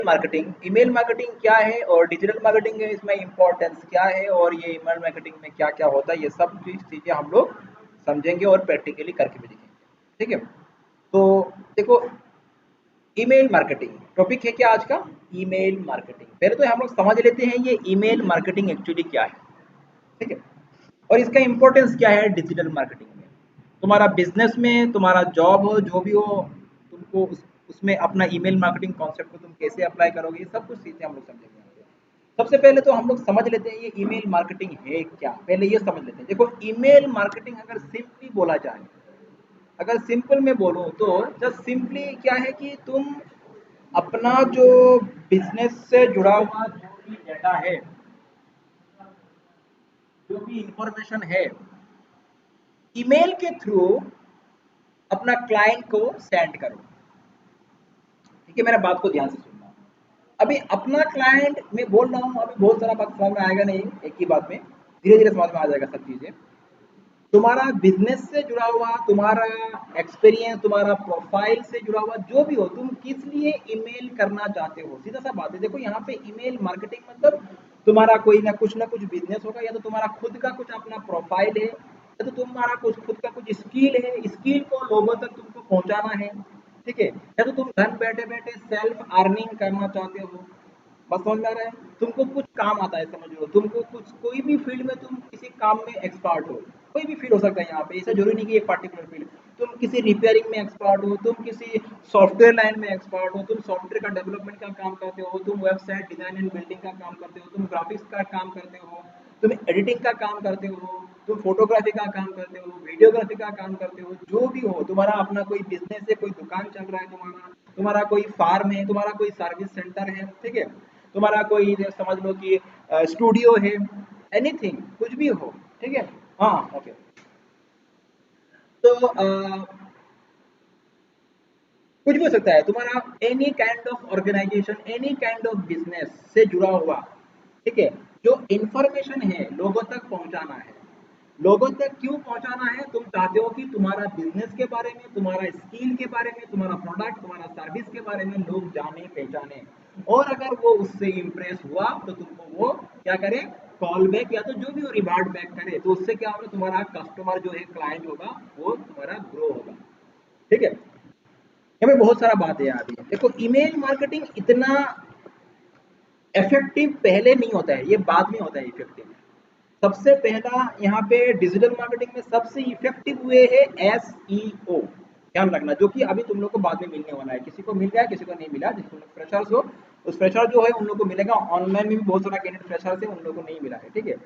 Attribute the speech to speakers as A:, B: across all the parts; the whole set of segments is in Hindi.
A: ईमेल मार्केटिंग क्या है और डिजिटल मार्केटिंग में इसमें इम्पोर्टेंस क्या है और ये ईमेल मार्केटिंग में क्या क्या होता है, ये सब चीज़ें हम लोग समझेंगे और प्रैक्टिकली करके भी दिखेंगे। ठीक है, तो देखो, ईमेल मार्केटिंग टॉपिक है क्या आज का, ईमेल मार्केटिंग। पहले तो हम लोग समझ लेते हैं ये ईमेल मार्केटिंग एक्चुअली क्या है। ठीक है, और इसका इम्पोर्टेंस क्या है डिजिटल मार्केटिंग में। तुम्हारा बिजनेस में तुम्हारा जॉब हो जो भी हो, तुमको उसमें अपना ईमेल मार्केटिंग कॉन्सेप्ट को तुम कैसे अप्लाई करोगे, ये सब कुछ चीज़ें हम लोग समझेंगे यहाँ पे। सबसे पहले तो हम लोग समझ लेते हैं ये ईमेल मार्केटिंग है क्या, पहले ये समझ लेते हैं। देखो, ईमेल मार्केटिंग अगर सिंपली बोला जाए, अगर सिंपल में बोलो तो जस्ट सिंपली क्या है कि तुम अपना जो बिजनेस से जुड़ा हुआ जो भी डेटा है, जो भी इंफॉर्मेशन है, ईमेल के थ्रू अपना क्लाइंट को सेंड करो। ठीक है, मेरा बात को ध्यान से सुनना। अभी अपना क्लाइंट मैं बोल रहा हूँ, अभी बहुत सारा बात समझ में आएगा नहीं एक ही बात में, धीरे धीरे समझ में आ जाएगा सब चीजें। तुम्हारा बिजनेस से जुड़ा हुआ, तुम्हारा एक्सपीरियंस, तुम्हारा प्रोफाइल से जुड़ा हुआ जो भी हो, तुम किस लिए ईमेल करना चाहते हो, सीधा सा बात है। देखो यहाँ पे ईमेल मार्केटिंग मतलब तुम्हारा कोई ना कुछ बिजनेस होगा, या तो तुम्हारा खुद का कुछ अपना प्रोफाइल है, या तो तुम्हारा कुछ खुद का कुछ स्किल है, स्किल को लोगों तक तुमको पहुंचाना है। ठीक है, या तो तुम घर बैठे बैठे सेल्फ अर्निंग करना चाहते हो। बात समझ में आ रहा है, तुमको कुछ काम आता है, समझ लो तुमको कुछ कोई भी फील्ड में तुम किसी काम में एक्सपर्ट हो, कोई भी फील्ड हो सकता है यहाँ पे, ऐसा जरूरी नहीं कि एक पर्टिकुलर फील्ड। तुम किसी रिपेयरिंग में एक्सपर्ट हो, तुम किसी सॉफ्टवेयर लाइन में एक्सपर्ट हो, तुम सॉफ्टवेयर का डेवलपमेंट का काम करते हो, तुम वेबसाइट डिजाइन एंड बिल्डिंग का काम करते हो, तुम ग्राफिक्स का काम करते हो, तुम एडिटिंग का काम करते हो, तुम फोटोग्राफी का काम करते हो, वीडियोग्राफी का काम करते हो, जो भी हो, तुम्हारा अपना कोई बिजनेस है, कोई दुकान चल रहा है तुम्हारा, तुम्हारा कोई फार्म है, तुम्हारा कोई सर्विस सेंटर है। ठीक है, तुम्हारा कोई समझ लो कि स्टूडियो है, एनीथिंग कुछ भी हो। ठीक है, हाँ ओके। तो कुछ भी हो सकता है तुम्हारा, any kind of organization, any kind of business से जुड़ा हुआ। ठीक है, जो इंफॉर्मेशन है लोगों तक पहुंचाना है। लोगों तक क्यों पहुंचाना है, तुम चाहते हो कि तुम्हारा बिजनेस के बारे में, तुम्हारा स्किल के बारे में, तुम्हारा प्रोडक्ट, तुम्हारा सर्विस के बारे में लोग जाने पहचाने, और अगर वो उससे इंप्रेस हुआ तो तुमको वो क्या करे, कॉल बैक या तो जो भी वो रिवार्ड बैक करे, तो उससे क्या होगा, तुम्हारा कस्टमर जो है, क्लाइंट होगा, वो तुम्हारा ग्रो होगा। ठीक है, यहाँ पे बहुत सारा बात है यहाँ पे। देखो, ईमेल मार्केटिंग इतना इफेक्टिव पहले नहीं होता है, ये बाद में होता है इफेक्टिव। सबसे पहला यहाँ पे डिजिटल मार्केटिंग में सबसे इफेक्टिव हुए है एसईओ, ध्यान रखना, जो कि अभी तुम लोग को बाद में मिलने वाला है। किसी को मिल गया, किसी को नहीं मिला, जिस तुम लोग फ्रेशर्स हो, उस फ्रेशर जो है उन लोग को मिलेगा। ऑनलाइन में भी बहुत सारा कैंडिडेट फ्रेशर्स है, उन लोग को नहीं मिला है। ठीक है,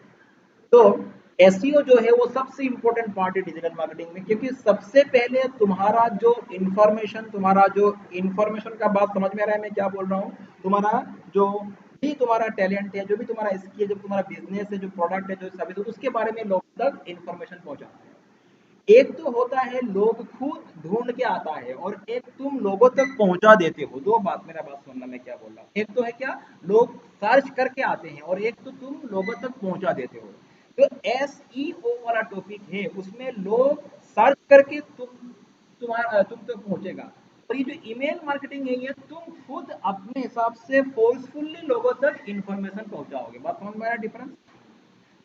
A: तो एसईओ जो है वो सबसे इंपॉर्टेंट पार्ट है डिजिटल मार्केटिंग में, क्योंकि सबसे पहले तुम्हारा जो इंफॉर्मेशन, तुम्हारा जो इंफॉर्मेशन का बात समझ में आ रहा है मैं क्या बोल रहा हूँ, तुम्हारा जो भी तुम्हारा टैलेंट है, जो भी तुम्हारा स्किल, जो तुम्हारा बिजनेस है, जो प्रोडक्ट है, जो सर्विस है, उसके बारे में लोगों तक इंफॉर्मेशन पहुंचाना है। एक तो होता है लोग खुद ढूंढ के आता है, और एक तुम लोगों तक पहुंचा देते हो। दो बात, मेरा बात सुनना मैं क्या बोल रहा हूँ। एक तो है क्या, लोग सर्च करके आते हैं, और एक तो तुम लोगों तक पहुंचा देते हो। तो एसईओ वाला टॉपिक है, उसमें लोग सर्च करके तुम्हारा तुम तक पहुंचेगा। और ये जो ईमेल मार्केटिंग है, ये तुम खुद अपने हिसाब से फोर्सफुली लोगों तक इंफॉर्मेशन पहुंचाओगे। बात समझ में आया डिफरेंस?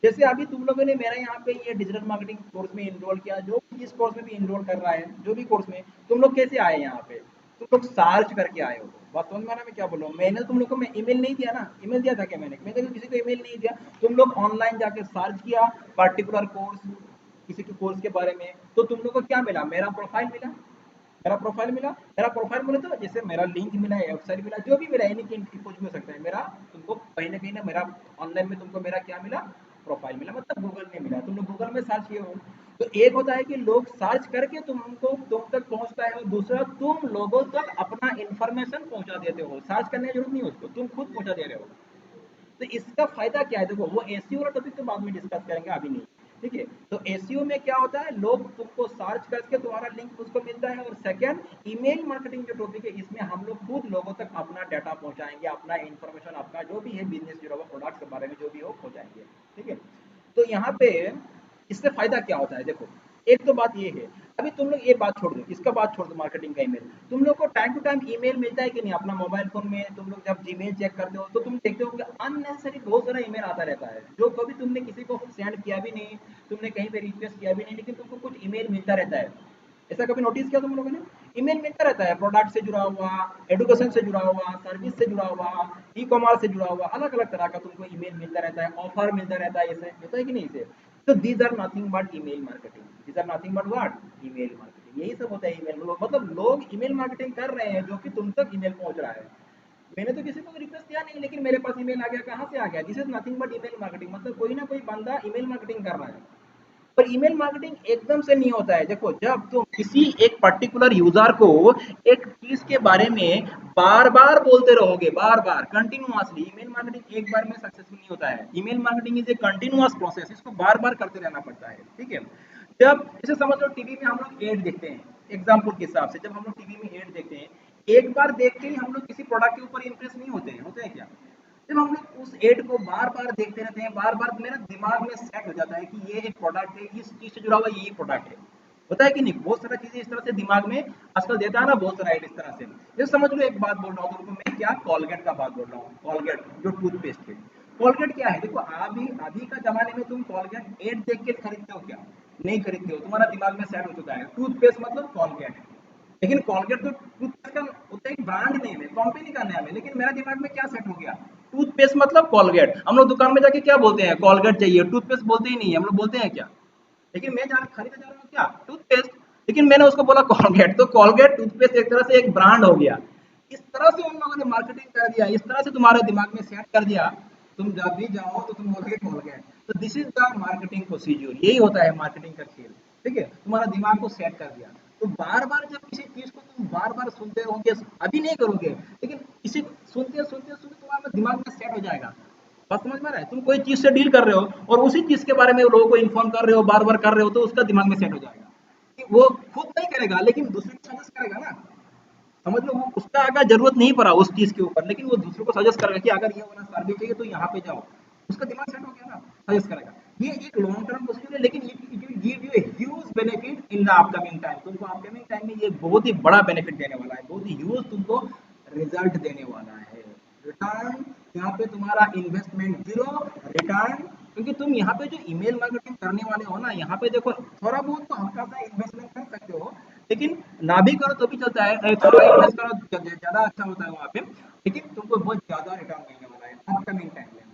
A: जैसे अभी तुम लोगों ने मेरा यहाँ पे ये डिजिटल मार्केटिंग कोर्स में इनरोल किया, जो भी जिस कोर्स में भी इनरोल कर रहा है, जो भी कोर्स में, तुम लोग कैसे आए यहाँ पे, तुम लोग सर्च करके आए हो। बात समझ में आ रहा है मैं क्या बोल रहा हूँ? मैंने तुम लोग को मैं ईमेल नहीं दिया ना, ईमेल दिया था क्या? मैंने किसी को ईमेल नहीं दिया। तुम लोग ऑनलाइन जाके सर्च किया पर्टिकुलर कोर्स, किसी के कोर्स के बारे में, तो तुम लोग को क्या मिला, मेरा प्रोफाइल मिला। मेरा प्रोफाइल मिला, मेरा प्रोफाइल बोले तो जैसे मेरा लिंक मिला, वेबसाइट मिला, जो भी मिला, एनीथिंग कुछ भी हो सकता है। मेरा तुमको कहीं ना मेरा ऑनलाइन में तुमको मेरा क्या मिला, प्रोफाइल मिला, मतलब गूगल में मिला। तुम लोग गूगल में सर्च किए हो। तो एक होता है कि लोग सर्च करके तुमको तुम तक पहुंचता है, और दूसरा तुम लोगों तक अपना इंफॉर्मेशन पहुंचा देते हो। सर्च करने की जरूरत नहीं है उसको, तुम खुद पहुंचा दे रहे हो। तो इसका फायदा क्या है, देखो वो एसईओ वाला टॉपिक तो बाद में डिस्कस करेंगे, अभी नहीं। ठीक है, तो एसईओ में क्या होता है, लोग तुमको सर्च करके तुम्हारा लिंक उसको मिलता है। और सेकंड, ईमेल मार्केटिंग जो टॉपिक है, इसमें हम लोग खुद लोगों तक अपना डाटा पहुंचाएंगे, अपना इंफॉर्मेशन, अपना जो भी है बिजनेस जुड़ा हुआ प्रोडक्ट के बारे में जो भी हो पहुंचाएंगे। ठीक है, तो यहाँ पे इससे फायदा क्या होता है, देखो, एक तो बात ये है। अभी तुम लोग ये बात छोड़ दो, इसका बात छोड़ दो, मार्केटिंग का ईमेल। तुम लोग को टाइम टू टाइम ईमेल मिलता है कि नहीं अपना मोबाइल फोन में? तुम लोग जब जीमेल चेक करते हो तो तुम देखते हो कि अननेसेसरी बहुत सारा ईमेल आता रहता है, जो कभी तुमने किसी को सेंड किया भी नहीं, तुमने कहीं पे रिक्वेस्ट किया भी नहीं, लेकिन तुमको कुछ ईमेल मिलता रहता है। ऐसा कभी नोटिस किया तुम लोगों ने? ईमेल मिलता रहता है, प्रोडक्ट से जुड़ा हुआ, एजुकेशन से जुड़ा हुआ, सर्विस से जुड़ा हुआ, ई कॉमर्स से जुड़ा हुआ, अलग अलग तरह का तुमको ईमेल मिलता रहता है, ऑफर मिलता रहता है, ऐसे होता है कि नहीं इसे? तो these are nothing but email marketing. These are nothing but what? Email marketing. यही सब होता है ईमेल, मतलब लोग ईमेल मार्केटिंग कर रहे हैं जो कि तुम तक ईमेल पहुंच रहा है। मैंने तो किसी को रिक्वेस्ट किया नहीं, लेकिन मेरे पास ईमेल आ गया। कहाँ से आ गया? This is nothing but email marketing. मतलब कोई ना कोई बंदा ईमेल मार्केटिंग कर रहा है। पर ईमेल मार्केटिंग एकदम से नहीं होता है। देखो, जब तुम किसी एक पर्टिकुलर यूजर को एक चीज के बारे में बार बार बोलते रहोगे, बार बार कंटिन्यूअसली, ईमेल मार्केटिंग एक बार में सक्सेसफुल नहीं होता है। Email marketing is a continuous process, इसको बार बार करते रहना पड़ता है, ठीक है? जब जैसे समझ लो टीवी में हम लोग एड देखते हैं, एग्जाम्पल के हिसाब से, जब हम लोग टीवी में एड देखते हैं, एक बार देख के ही हम लोग किसी प्रोडक्ट के ऊपर इंप्रेस नहीं होते हैं, होते हैं क्या? जब हम लोग उस एड को बार बार देखते रहते हैं, बार बार मेरा दिमाग में सेट हो जाता है कि ये एक प्रोडक्ट है, इस चीज से जुड़ा हुआ ये प्रोडक्ट है। होता है कि नहीं? बहुत सारा चीजें इस तरह से दिमाग में आजकल देता है ना, बहुत सारा एड इस तरह से। जैसे समझ लो, एक बात बोल रहा हूँ तुमको मैं, क्या कॉलगेट का बात बोल रहा हूँ, कॉलगेट जो टूथपेस्ट है। कॉलगेट क्या है? देखो, अभी अभी का जमाने में तुम कॉलगेट एड देख के खरीदते हो क्या? नहीं खरीदते हो, तुम्हारा दिमाग में सेट हो चुका है टूथपेस्ट मतलब कॉलगेट है। लेकिन कॉलगेट तो टूथपेस्ट का होता है, एक ब्रांड नेम है, कंपनी का नाम है, लेकिन मेरा दिमाग में क्या सेट हो गया? टूथपेस्ट मतलब कॉलगेट। हम लोग दुकान में जाके क्या बोलते हैं? कॉलगेट चाहिए, टूथपेस्ट बोलते ही नहीं है, हम लोग बोलते हैं क्या? लेकिन मैं जा खरीदने जा रहा हूँ क्या? टूथपेस्ट। लेकिन मैंने उसको बोला कॉलगेट, तो कॉलगेट टूथपेस्ट एक तरह से एक ब्रांड हो गया। इस तरह से उन लोगों ने मार्केटिंग कर दिया, इस तरह से तुम्हारे दिमाग में सेट कर दिया, तुम जब भी जाओ तो तुम बोलोगे कॉलगेट। तो this is the marketing procedure, यही होता है मार्केटिंग का खेल। ठीक है, तुम्हारा दिमाग को सेट कर दिया। तो बार बार जब किसी चीज को तुम बार बार सुनते रहोगे, अभी नहीं करोगे, लेकिन इसी सुनते सुनते सुनते तुम्हारे दिमाग में सेट हो जाएगा। बात समझ में आ रहा है? तुम कोई चीज से डील कर रहे हो और उसी चीज के बारे में लोगों को इन्फॉर्म कर रहे हो, बार बार कर रहे हो, तो उसका दिमाग में सेट हो जाएगा कि वो खुद नहीं करेगा, लेकिन दूसरे को सजेस्ट करेगा ना। समझ लो, वो उसका अगर जरूरत नहीं पड़ा उस चीज के ऊपर, लेकिन वो दूसरों को सजेस्ट करेगा कि अगर ये वाला सर्विस चाहिए तो यहाँ पे जाओ। उसका दिमाग सेट हो गया ना, सजेस्ट करेगा। ये एक लॉन्ग टर्म प्रोसीजर है, लेकिन it will give U a huge benefit in the upcoming time. तुमको अपकमिंग टाइम में ये बहुत ही बड़ा बेनिफिट देने वाला है, बहुत ही ह्यूज तुमको रिजल्ट देने वाला है। रिटर्न, यहाँ पे तुम्हारा इन्वेस्टमेंट जीरो, रिटर्न। क्योंकि तुम यहाँ पे जो ईमेल मार्केटिंग करने वाले हो ना, यहाँ पे देखो, थोड़ा बहुत तो हल्का सा इन्वेस्टमेंट कर सकते हो, लेकिन ना भी करो तो भी चलता है, थोड़ा इन्वेस्ट करो ज्यादा अच्छा होता है वहाँ पे, लेकिन तुमको बहुत ज्यादा रिटर्न मिलने वाला है अपकमिंग टाइम में।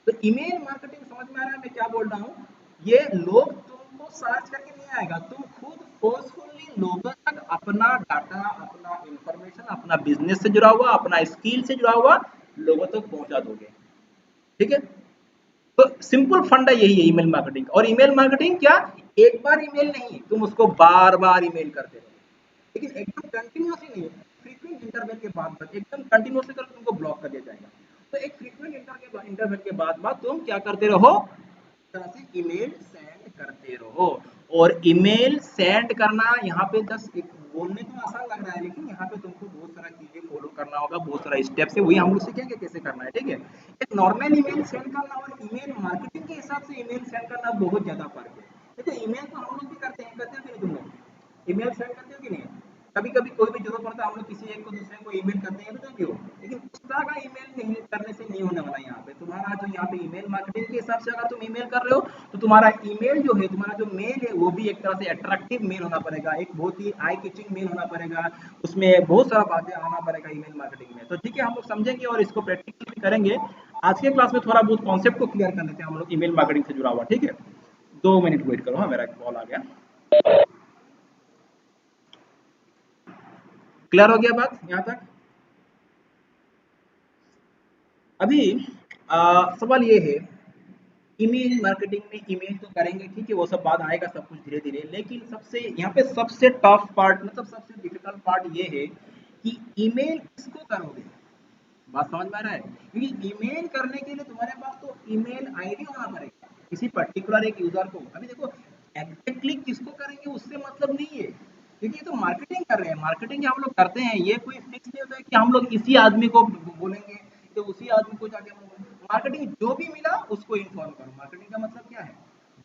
A: तो ईमेल मार्केटिंग समझ में आ रहा है मैं क्या बोल रहा हूँ? ये लोग तुमको सर्च करके नहीं आएगा, तुम खुद फोर्सफुली लोगों तक अपना डाटा, अपना इंफॉर्मेशन, अपना बिजनेस से जुड़ा हुआ, अपना स्किल से जुड़ा हुआ लोगों तक पहुंचा दोगे। ठीक है? तो सिंपल फंडा यही है ईमेल मार्केटिंग। और ईमेल मार्केटिंग क्या, एक बार ईमेल नहीं, तुम उसको बार बार ईमेल करते रहो, लेकिन एकदम कंटिन्यूसली नहीं, फ्रीक्वेंट इंटरवल के बाद बाद एकदम कंटिन्यूसली कर तुमको ब्लॉक कर दिया जाएगा। तो एक फ्रीक्वेंट इंटरवल के बाद तुम क्या करते रहो, तरह से ईमेल सेंड करते रहो। और ईमेल सेंड करना यहाँ पे जस्ट एक बोलने तो आसान लग रहा है, लेकिन यहाँ पे तुमको बहुत सारा चीजें फॉलो करना होगा, बहुत सारा स्टेप्स है, वही हम लोग सीखेंगे कैसे करना है। ठीक है? एक नॉर्मल ईमेल सेंड करना और ईमेल मार्केटिंग के हिसाब से ईमेल सेंड करना बहुत ज्यादा फर्क है। देखो, ईमेल तो हम लोग भी करते हो कि नहीं तुम लोग? ईमेल सेंड करते हो कि नहीं? कभी कभी कोई भी जरूरत पड़ता है, हम लोग किसी एक को दूसरे को ईमेल करते हैं तो क्यों? लेकिन उस तरह का ईमेल नहीं करने से नहीं होने वाला। यहाँ पे तुम्हारा जो यहाँ पे ईमेल मार्केटिंग के हिसाब से अगर तुम ईमेल कर रहे हो, तो तुम्हारा ईमेल जो है, तुम्हारा जो मेल है, वो भी एक तरह से अट्रैक्टिव मेल होना पड़ेगा, एक बहुत ही आई कैचिंग मेल होना पड़ेगा, उसमें बहुत सारा बातें आना पड़ेगा ईमेल मार्केटिंग में। तो ठीक है, हम लोग समझेंगे और इसको प्रैक्टिकली भी करेंगे। आज के क्लास में थोड़ा बहुत कॉन्सेप्ट को क्लियर कर लेते हैं हम लोग ईमेल मार्केटिंग से जुड़ा हुआ। ठीक है? 2 मिनट वेट करो, हाँ, मेरा कॉल आ गया। क्लियर हो गया बात यहाँ तक? अभी सवाल ये है, ईमेल मार्केटिंग में ईमेल तो करेंगे, ठीक है, वो सब बात आएगा सब कुछ धीरे धीरे, लेकिन सबसे यहाँ पे सबसे टफ पार्ट, मतलब सबसे डिफिकल्ट पार्ट ये है कि ईमेल किसको करोगे। बात समझ में आ रहा है? क्योंकि ईमेल करने के लिए तुम्हारे पास तो ईमेल आईडी होना पड़ेगा किसी पर्टिकुलर एक यूजर को। अभी देखो, एग्जैक्टली किसको करेंगे उससे मतलब नहीं है, क्योंकि ये तो मार्केटिंग कर रहे हैं, मार्केटिंग हम लोग करते हैं, ये कोई फिक्स नहीं होता है कि हम लोग इसी आदमी को बोलेंगे, तो उसी आदमी को जाके मार्केटिंग जो भी मिला उसको इन्फॉर्म करो। मार्केटिंग का मतलब क्या है?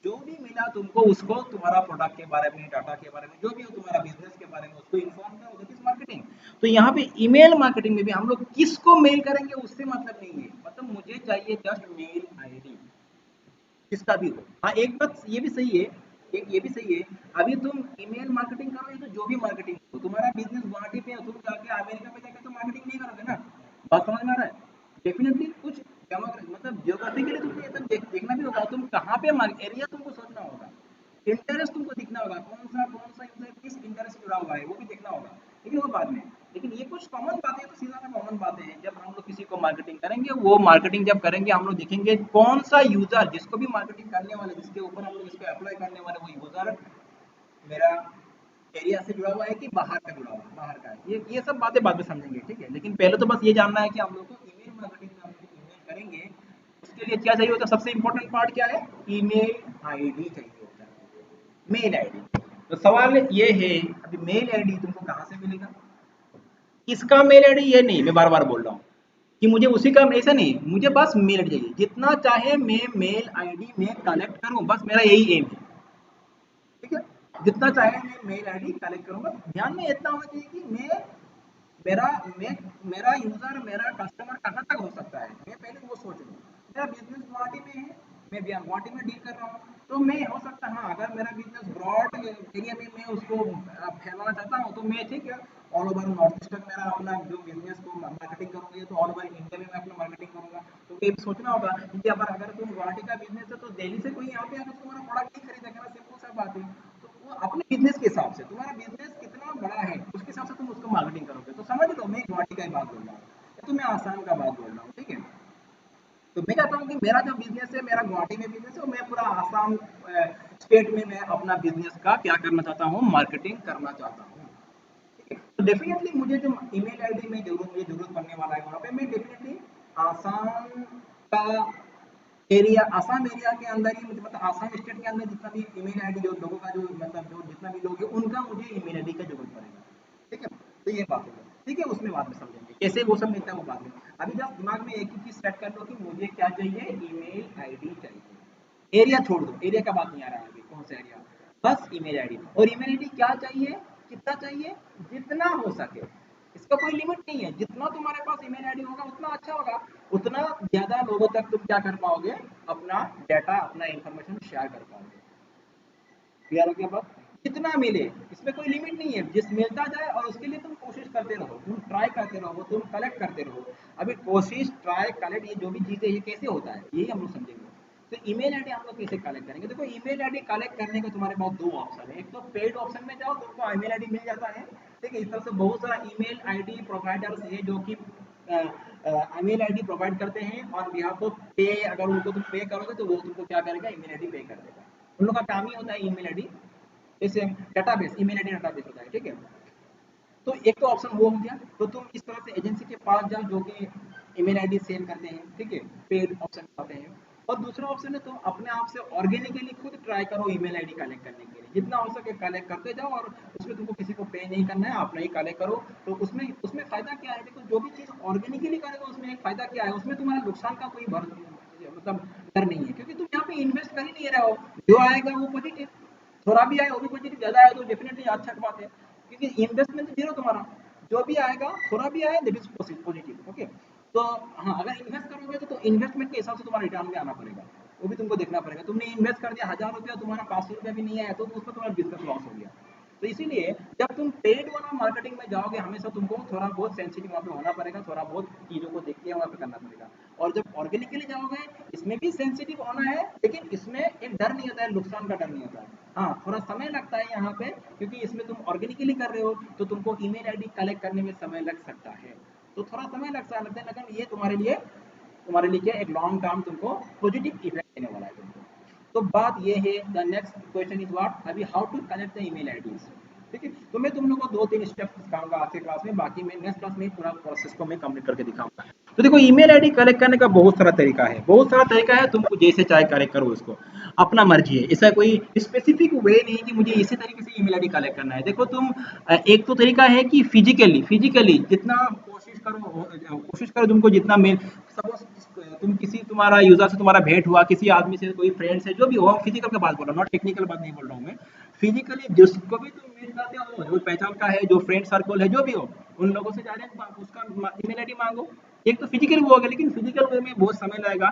A: जो भी मिला तुमको उसको तुम्हारा प्रोडक्ट के बारे में, डाटा के बारे में, जो भी हो तुम्हारा बिजनेस के बारे में उसको इन्फॉर्म करो, दैट इज मार्केटिंग। तो यहाँ पे ईमेल मार्केटिंग में भी हम लोग किसको मेल करेंगे उससे मतलब नहीं है, मतलब मुझे चाहिए जस्ट मेल आईडी, किसका भी हो। हाँ एक बात ये भी सही है, एक ये भी सही है, अभी तुम ईमेल मार्केटिंग करोगे तो जो भी मार्केटिंग हो, तुम्हारा बिजनेस गुवाहाटी पे है, तुम जाके अमेरिका में जाके तो मार्केटिंग नहीं करोगे ना। बात समझ में आ रहा है? डेफिनेटली कुछ मतलब ज्योग्राफी के लिए तुमको ये सब देखना भी होगा, तुम कहाँ पे एरिया तुमको सोचना होगा, इंटरेस्ट तुमको दिखना होगा, कौन सा यूजर किस इंटरेस्ट से जुड़ा हुआ है वो भी देखना होगा, लेकिन वो बाद में। लेकिन ये कुछ कॉमन बातें तो सीधा सा कॉमन बातें हैं, जब हम लोग किसी को मार्केटिंग करेंगे, वो मार्केटिंग जब करेंगे हम लोग देखेंगे कौन सा यूजर, जिसको भी मार्केटिंग करने वाले, जिसके ऊपर हम लोग इसको अप्लाई करने वाले, वो यूजर मेरा एरिया से जुड़ा हुआ है कि बाहर का जुड़ा हुआ है, बाहर का है, ये सब बातें बाद में समझेंगे, ठीक है। लेकिन पहले तो बस ये जानना है कि हम लोग को ईमेल मार्केटिंग में हम लोग ईमेल करेंगे, उसके लिए क्या चाहिए होता है, सबसे इंपॉर्टेंट पार्ट क्या है, ईमेल आईडी चाहिए होता है, मेल आईडी। तो सवाल ये है, अभी मेल आईडी तुमको कहाँ से मिलेगा, किसका मेल आईडी, ये नहीं मैं बार बार बोल रहा हूँ कि मुझे उसी का, ऐसा नहीं, मुझे बस मेल आईडी चाहिए, जितना चाहे मैं मेल आईडी में कलेक्ट करूँ, बस मेरा यही एम है, ठीक है। जितना चाहे मैं मेल आईडी कलेक्ट करूंगा, ध्यान में इतना होना चाहिए कि मेरा मैं मेरा यूजर, मेरा कस्टमर कहाँ तक हो सकता है, मैं पहले वो सोच लूँ। मेरा बिजनेस गुवाहाटी में है, मैं गुवाहाटी में डील कर रहा हूँ, तो मैं हो सकता है, हाँ अगर मेरा बिजनेस ब्रॉड एरिया में मैं उसको फैलाना चाहता हूँ, तो मैं ठीक है ऑल ओवर नॉर्थ ईस्ट तक मेरा अपना जो बिजनेस को मार्केटिंग करूंगा, तो ऑल ओवर इंडिया में मैं अपना मार्केटिंग करूंगा। तो ये सोचना होगा कि अगर तुम गुवाहाटी का बिजनेस है, तो दिल्ली से कोई यहाँ पे आकर तुम्हारा प्रोडक्ट नहीं खरीदेगा ना, सिंपल सा बात है। तो वो अपने बिजनेस के हिसाब से, तुम्हारा बिजनेस कितना बड़ा है उसके हिसाब से तुम उसको मार्केटिंग करोगे। तो समझ लो मैं गुवाहाटी का ही बात बोल रहा हूँ, या तो मैं आसाम का बात बोल रहा हूँ, ठीक है। तो मैं कहता हूँ कि मेरा जो बिजनेस है, मेरा गुवाहाटी में बिजनेस है, मैं पूरा आसाम स्टेट में मैं अपना बिजनेस का क्या करना चाहता हूँ, मार्केटिंग करना चाहता हूँ, ठीक है। तो डेफिनेटली मुझे जो ईमेल आईडी में मुझे जरूरत पड़ने वाला है, वहाँ पे मैं डेफिनेटली आसाम का एरिया, आसाम एरिया के अंदर ही मुझे, मतलब आसाम स्टेट के अंदर जितना भी ईमेल आईडी जो लोगों का, जो मतलब जो जितना भी लोग है, उनका मुझे ईमेल आईडी का जरूरत पड़ेगा, ठीक है। तो ये बात होगी, ठीक है, उसमें बाद में समझेंगे कैसे वो सब मिलता है, वो बाद में। अभी जस्ट दिमाग में एक ही चीज सेट कर लो कि मुझे क्या चाहिए, ईमेल आईडी चाहिए, एरिया छोड़ दो, एरिया का बात नहीं आ रहा है अभी, कौन सा एरिया, बस ईमेल आईडी। और ईमेल आईडी क्या चाहिए, कितना चाहिए, जितना हो सके, इसका कोई लिमिट नहीं है, जितना तुम्हारे पास ईमेल आईडी होगा उतना अच्छा होगा, उतना ज्यादा लोगों तक तुम क्या कर पाओगे, अपना डाटा, अपना इंफॉर्मेशन शेयर कर पाओगे। क्लियर हो गया बात? जितना मिले, इसमें कोई लिमिट नहीं है, जिस मिलता जाए, और उसके लिए तुम कोशिश करते रहो, तुम ट्राई करते रहो, तुम कलेक्ट करते रहो। अभी कोशिश, ट्राई, कलेक्ट, ये जो भी चीजें, ये कैसे होता है, यही हम लोग समझेंगे। तो ईमेल आईडी हम लोग कैसे कलेक्ट करेंगे, देखो ईमेल आईडी कलेक्ट करने के तुम्हारे पास दो ऑप्शन है, एक तो पेड ऑप्शन में जाओ, तुमको ईमेल आईडी मिल जाता है, ठीक है। इस तरह से बहुत सारा ईमेल आईडी प्रोवाइडर्स है जो कि ईमेल आईडी प्रोवाइड करते हैं, और बिहाफ ऑफ पे, अगर उनको तुम पे करोगे तो वो तुमको क्या करेगा, ईमेल आईडी पे कर देगा। उन लोग का काम ही होता है ईमेल आईडी, जैसे डाटाबेस, ईमेल आईडी डाटाबेस होता है, ठीक है। तो एक तो ऑप्शन वो हो गया, तो तुम इस तरह से एजेंसी के पास जाओ जो कि ईमेल आईडी सेल करते हैं, ठीक है, पेड ऑप्शन आते हैं। और दूसरा ऑप्शन है, तुम अपने आप से ऑर्गेनिकली खुद ट्राई करो ईमेल आईडी कलेक्ट करने के लिए, जितना हो सके कलेक्ट करते जाओ, और उसमें तुमको किसी को पे नहीं करना है, अपना ही कलेक्ट करो। तो उसमें उसमें फायदा क्या है, देखो जो भी चीज ऑर्गेनिकली करेगा उसमें एक फायदा क्या है, उसमें तुम्हारा नुकसान का कोई मतलब डर नहीं है, क्योंकि तुम यहाँ पे इन्वेस्ट कर ही नहीं रहे हो, जो आएगा वो पॉजिटिव, थोड़ा भी आए वो भी पॉजिटिव, ज्यादा आए तो डेफिनेटली अच्छा बात है, क्योंकि इन्वेस्टमेंट जीरो तुम्हारा, जो भी आएगा थोड़ा भी आए दैट इज पॉजिटिव, ओके। तो हाँ, अगर इन्वेस्ट करोगे तो इन्वेस्टमेंट के हिसाब से तुम्हारा रिटर्न भी आना पड़ेगा, वो भी तुमको देखना पड़ेगा। तुमने इन्वेस्ट कर दिया 1000 रुपया, तुम्हारा 500 रुपया भी नहीं आया, तो उसमें तुम्हारा बिजनेस लॉस हो गया। तो इसीलिए जब तुम पेड वाला मार्केटिंग में जाओगे, हमेशा तुमको थोड़ा बहुत सेंसिटिव वहाँ पे होना पड़ेगा, थोड़ा बहुत चीज़ों को देख के वहाँ पे करना पड़ेगा। और जब ऑर्गेनिकली जाओगे, इसमें भी सेंसिटिव होना है, लेकिन इसमें एक डर नहीं होता है, नुकसान का डर नहीं होता है। हाँ, थोड़ा समय लगता है यहाँ पे, क्योंकि इसमें तुम ऑर्गेनिकली कर रहे हो, तो तुमको ईमेल आईडी कलेक्ट करने में समय लग सकता है, तो थोड़ा समय लगता है, लेकिन ये तुम्हारे लिए क्या, एक लॉन्ग टर्म तुमको पॉजिटिव इफेक्ट देने वाला है तुमको। तो बात ये है, the next question is what, अभी how to connect the email IDs, ठीक है। तो मैं तुम लोग को 2-3 स्टेप्स सिखाऊंगा आज के क्लास में, बाकी मैं नेक्स्ट क्लास में पूरा प्रोसेस को मैं कंप्लीट करके दिखाऊंगा। तो देखो ईमेल आईडी कलेक्ट करने का बहुत सारा तरीका है, बहुत सारा तरीका है, तुमको जैसे चाहे कलेक्ट करो उसको, अपना मर्जी है, ऐसा कोई स्पेसिफिक वे नहीं कि मुझे इसी तरीके से ईमेल आईडी कलेक्ट करना है। देखो तुम एक तो तरीका है कि फिजिकली जितना कोशिश करो तुमको जितना मेल, सपोज तुम किसी तुम्हारा यूजर से तुम्हारा भेंट हुआ, किसी आदमी से, कोई फ्रेंड से, जो भी हो, फिजिकल का बात बोल रहा हूँ, नॉट टेक्निकल बात नहीं बोल रहा हूँ मैं। फिजिकली जिसको भी तुम मिल जाते हो, जो पहचान का है, जो फ्रेंड सर्कल है, जो भी हो, उन लोगों से डायरेक्ट उसका ईमेल आईडी मांगो। एक तो फिजिकल वो होगा, लेकिन फिजिकल वे में बहुत समय लगेगा।